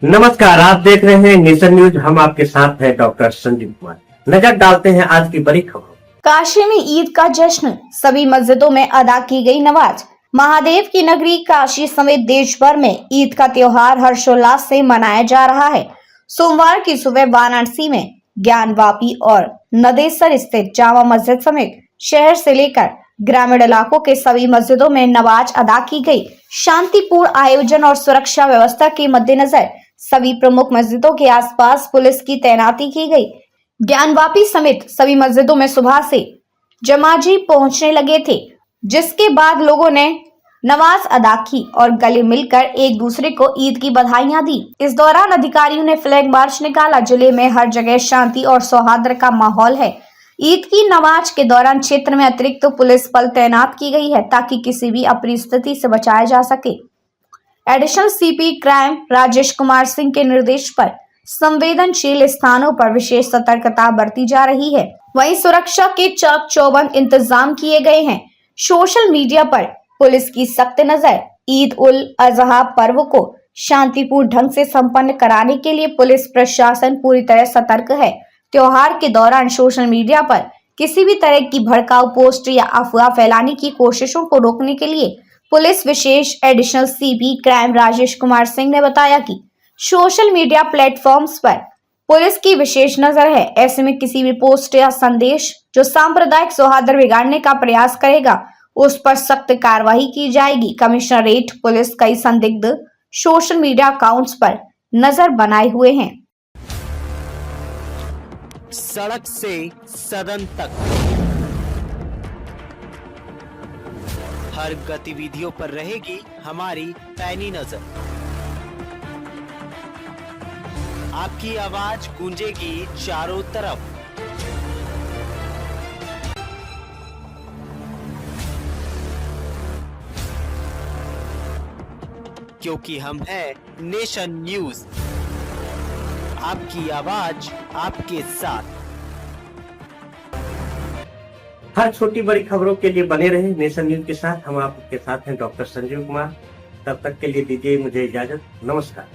नमस्कार, आप देख रहे हैं नेशन न्यूज। हम आपके साथ हैं डॉक्टर संजीव कुमार। नजर डालते हैं आज की बड़ी खबरों। काशी में ईद का जश्न, सभी मस्जिदों में अदा की गई नमाज। महादेव की नगरी काशी समेत देश भर में ईद का त्योहार हर्षोल्लास से मनाया जा रहा है। सोमवार की सुबह वाराणसी में ज्ञानवापी और नदेसर स्थित जामा मस्जिद समेत शहर से लेकर ग्रामीण इलाकों के सभी मस्जिदों में नमाज अदा की गई। शांतिपूर्ण आयोजन और सुरक्षा व्यवस्था के मद्देनजर सभी प्रमुख मस्जिदों के आसपास पुलिस की तैनाती की गई। ज्ञानवापी समेत सभी मस्जिदों में सुबह से जमाजी पहुंचने लगे थे, जिसके बाद लोगों ने नमाज अदा की और गले मिलकर एक दूसरे को ईद की बधाइयां दी। इस दौरान अधिकारियों ने फ्लैग मार्च निकाला। जिले में हर जगह शांति और सौहार्द का माहौल है। ईद की नमाज के दौरान क्षेत्र में अतिरिक्त पुलिस बल तैनात की गई है ताकि किसी भी अप्रिय स्थिति से बचाया जा सके। Additional CP crime Rajesh Kumar Singh के निर्देश पर संवेदनशील स्थानों पर विशेष सतर्कता बरती जा रही है। वहीं सुरक्षा के चाक चौबंद इंतजाम किए गए हैं। सोशल मीडिया पर पुलिस की सख्त नजर। ईद उल अजहा पर्व को शांतिपूर्ण ढंग से संपन्न कराने के लिए पुलिस प्रशासन पूरी तरह सतर्क है। त्योहार के दौरान सोशल मीडिया पर किसी भी तरह की भड़काऊ पोस्ट या अफवाह फैलाने की कोशिशों को रोकने के लिए पुलिस विशेष additional CP crime Rajesh Kumar Singh ने बताया कि सोशल मीडिया प्लेटफॉर्म्स पर पुलिस की विशेष नजर है। ऐसे में किसी भी पोस्ट या संदेश जो सांप्रदायिक सौहार्द बिगाड़ने का प्रयास करेगा, उस पर सख्त कार्रवाई की जाएगी। कमिश्नरेट पुलिस कई संदिग्ध सोशल मीडिया अकाउंट्स पर नजर बनाए हुए हैं। सड़क से सदन तक हर गतिविधियों पर रहेगी हमारी पैनी नजर। आपकी आवाज गूंजेगी चारों तरफ। क्योंकि हम हैं नेशन न्यूज, आपकी आवाज आपके साथ। हर छोटी बड़ी खबरों के लिए बने रहे नेशन न्यूज के साथ। हम आपके साथ हैं डॉक्टर संजीव कुमार। तब तक के लिए दीजिए मुझे इजाजत। नमस्कार।